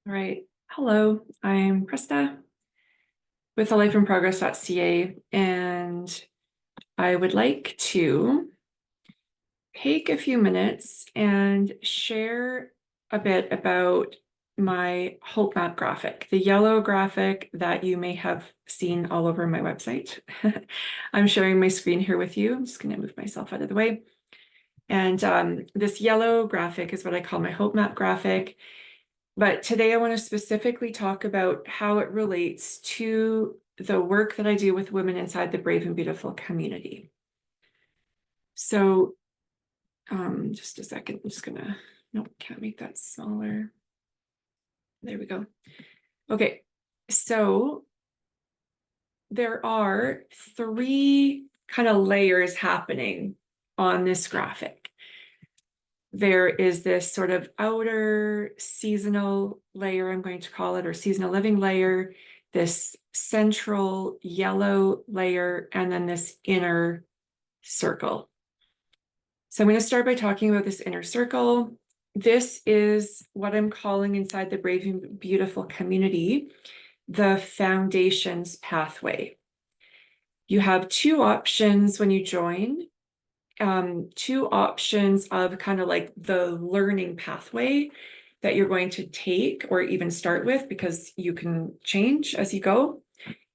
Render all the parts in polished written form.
All right. Hello, I'm Krista with thelifeinprogress.ca, and I would like to take a few minutes and share a bit about my Hope Map graphic, the yellow graphic that you may have seen all over my website. I'm sharing my screen here with you. I'm just going to move myself out of the way. And this yellow graphic is what I call my Hope Map graphic. But today I want to specifically talk about how it relates to the work that I do with women inside the Brave and Beautiful community. So just a second, I'm just gonna, nope, can't make that smaller. There we go. Okay, so there are three kind of layers happening on this graphic. There is this sort of outer seasonal layer, I'm going to call it, or seasonal living layer, this central yellow layer, and then this inner circle. So I'm going to start by talking about this inner circle. This is what I'm calling inside the Brave and Beautiful community, the foundations pathway. You have two options when you join. Two options of kind of like the learning pathway that you're going to take or even start with, because you can change as you go.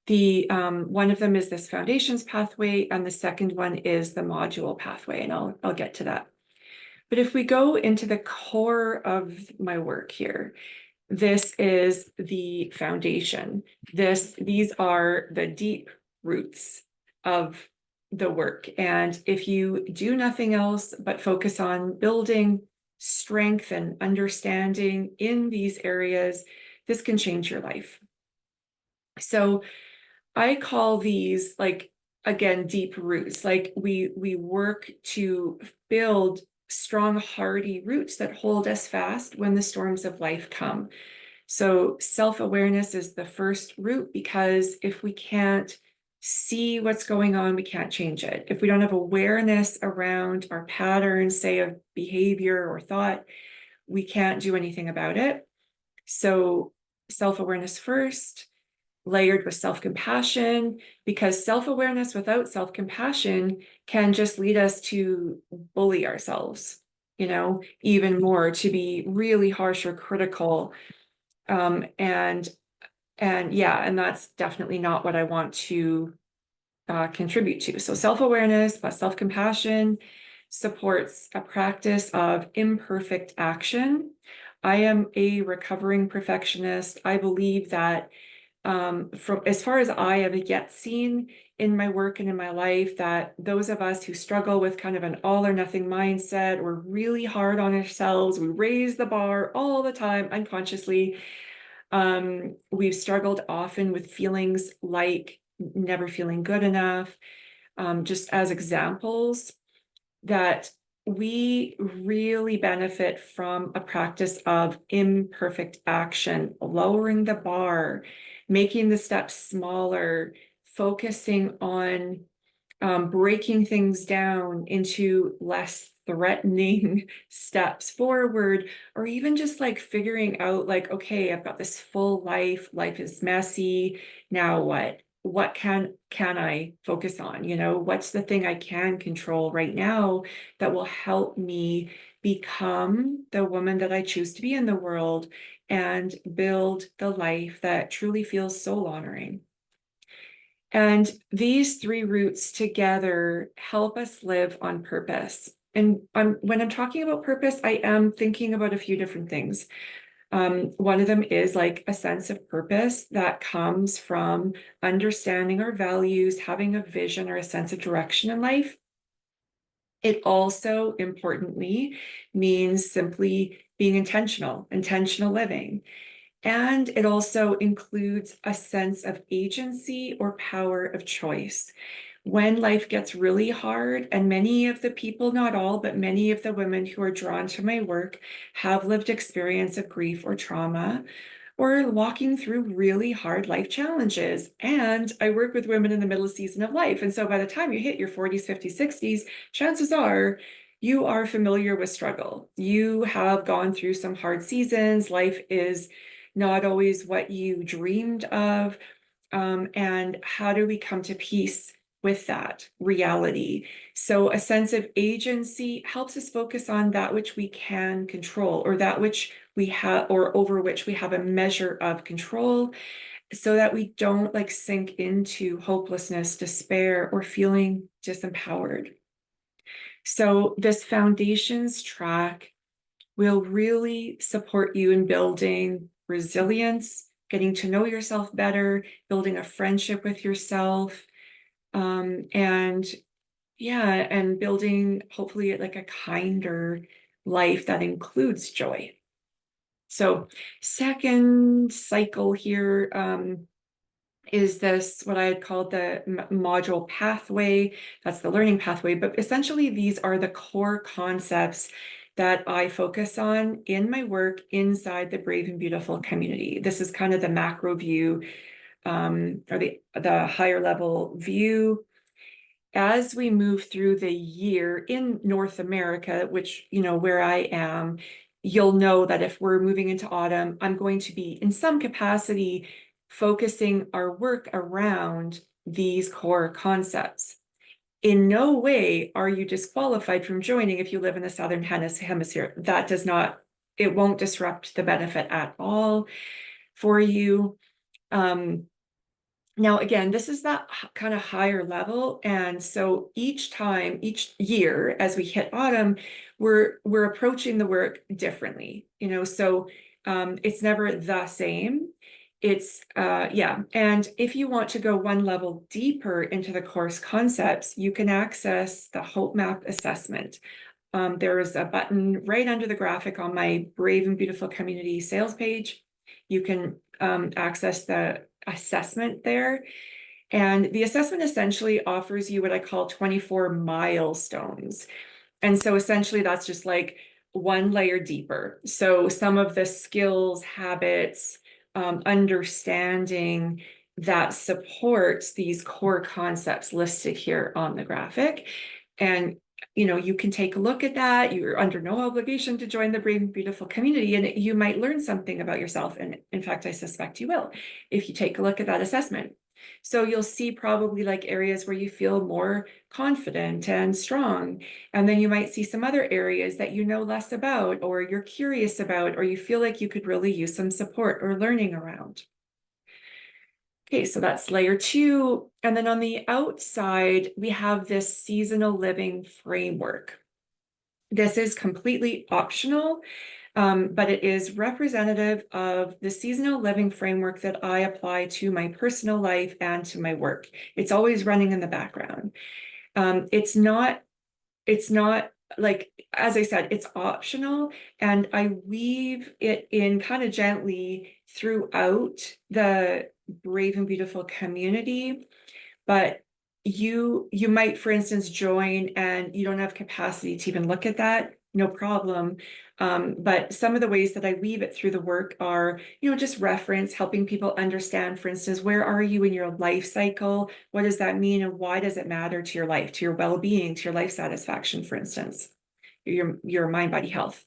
The one of them is this foundations pathway, and the second one is the module pathway, and I'll get to that. But if we go into the core of my work here, this is the foundation. These are the deep roots of the work. And if you do nothing else but focus on building strength and understanding in these areas, this can change your life. So I call these, like, again, deep roots. Like we work to build strong, hardy roots that hold us fast when the storms of life come. So self-awareness is the first root, because if we can't see what's going on, we can't change it. If we don't have awareness around our patterns, say, of behavior or thought, we can't do anything about it. So self-awareness first, layered with self-compassion, because self-awareness without self-compassion can just lead us to bully ourselves, even more, to be really harsh or critical. And that's definitely not what I want to contribute to. So self-awareness plus self-compassion supports a practice of imperfect action. I am a recovering perfectionist. I believe that from as far as I have yet seen in my work and in my life, that those of us who struggle with kind of an all or nothing mindset, we're really hard on ourselves, we raise the bar all the time unconsciously. We've struggled often with feelings like never feeling good enough, just as examples, that we really benefit from a practice of imperfect action, lowering the bar, making the steps smaller, focusing on breaking things down into less threatening steps forward, or even just like figuring out, like, okay, I've got this full life is messy, now what can I focus on? What's the thing I can control right now that will help me become the woman that I choose to be in the world and build the life that truly feels soul honoring? And these three roots together help us live on purpose. And when I'm talking about purpose, I am thinking about a few different things. One of them is like a sense of purpose that comes from understanding our values, having a vision or a sense of direction in life. It also, importantly, means simply being intentional living. And it also includes a sense of agency or power of choice. When life gets really hard, and many of the people, not all, but many of the women who are drawn to my work have lived experience of grief or trauma, or walking through really hard life challenges. And I work with women in the middle season of life. And so by the time you hit your 40s, 50s, 60s, chances are you are familiar with struggle. You have gone through some hard seasons. Life is not always what you dreamed of. And how do we come to peace with that reality? So a sense of agency helps us focus on that which we can control, or that which we have, or over which we have a measure of control, so that we don't like sink into hopelessness, despair, or feeling disempowered. So this foundations track will really support you in building resilience, getting to know yourself better, building a friendship with yourself, and building hopefully like a kinder life that includes joy. So second cycle here is this what I had called the module pathway. That's the learning pathway, but essentially these are the core concepts that I focus on in my work inside the Brave and Beautiful community. This is kind of the macro view, or the higher level view. As we move through the year in North America, which, where I am, you'll know that if we're moving into autumn, I'm going to be in some capacity focusing our work around these core concepts. In no way are you disqualified from joining if you live in the Southern Hemisphere. That does not, it won't disrupt the benefit at all for you. Now, again, this is that kind of higher level. And so each year, as we hit autumn, we're approaching the work differently, so it's never the same. It's and if you want to go one level deeper into the course concepts, you can access the Hope Map assessment. There is a button right under the graphic on my Brave and Beautiful Community sales page. You can access the assessment there. And the assessment essentially offers you what I call 24 milestones. And so essentially that's just like one layer deeper. So some of the skills, habits, understanding that supports these core concepts listed here on the graphic. And you can take a look at that. You're under no obligation to join the Brave and Beautiful community, and you might learn something about yourself. And in fact, I suspect you will if you take a look at that assessment. So you'll see probably like areas where you feel more confident and strong. And then you might see some other areas that you know less about, or you're curious about, or you feel like you could really use some support or learning around. Okay, so that's layer 2. And then on the outside, we have this seasonal living framework. This is completely optional, but it is representative of the seasonal living framework that I apply to my personal life and to my work. It's always running in the background. It's not like, as I said, it's optional, and I weave it in kind of gently throughout the Brave and Beautiful community. But you might, for instance, join and you don't have capacity to even look at that, no problem. But some of the ways that I weave it through the work are, just reference, helping people understand, for instance, where are you in your life cycle? What does that mean? And why does it matter to your life, to your well-being, to your life satisfaction, for instance, your mind, body, health.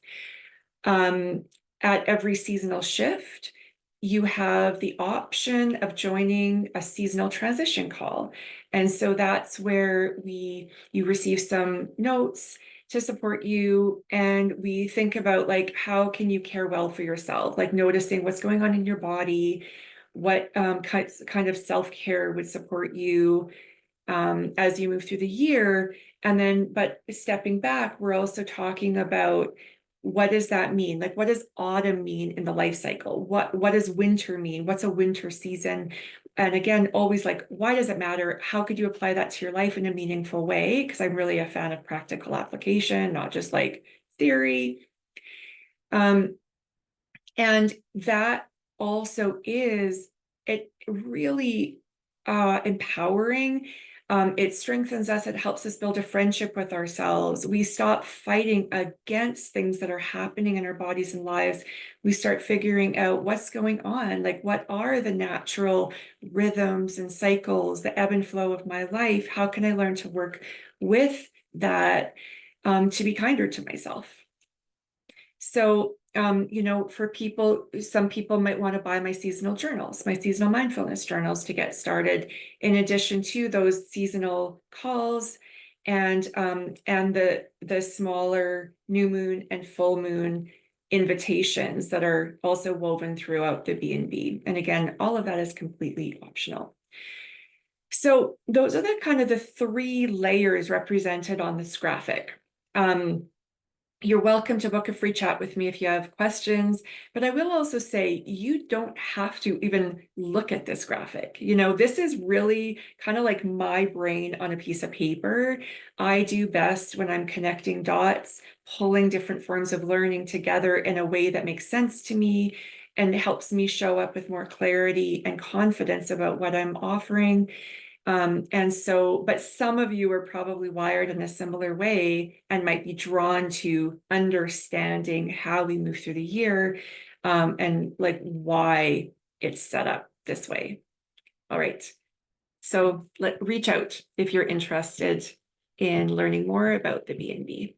At every seasonal shift, you have the option of joining a seasonal transition call. And so that's where you receive some notes to support you. And we think about like, how can you care well for yourself? Like noticing what's going on in your body, what kind of self-care would support you as you move through the year. And then, but stepping back, we're also talking about, what does that mean? Like, what does autumn mean in the life cycle? What does winter mean? What's a winter season? And again, always like, why does it matter? How could you apply that to your life in a meaningful way? Because I'm really a fan of practical application, not just like theory. And that also is it really empowering. It strengthens us. It helps us build a friendship with ourselves. We stop fighting against things that are happening in our bodies and lives. We start figuring out what's going on. Like, what are the natural rhythms and cycles, the ebb and flow of my life? How can I learn to work with that to be kinder to myself? So for people, some people might want to buy my seasonal journals, my seasonal mindfulness journals to get started, in addition to those seasonal calls and the smaller new moon and full moon invitations that are also woven throughout the B&B. And again, all of that is completely optional. So those are the kind of the 3 layers represented on this graphic. You're welcome to book a free chat with me if you have questions, but I will also say you don't have to even look at this graphic. This is really kind of like my brain on a piece of paper. I do best when I'm connecting dots, pulling different forms of learning together in a way that makes sense to me and helps me show up with more clarity and confidence about what I'm offering. But some of you are probably wired in a similar way and might be drawn to understanding how we move through the year, and like why it's set up this way. All right. So reach out if you're interested in learning more about the B&B.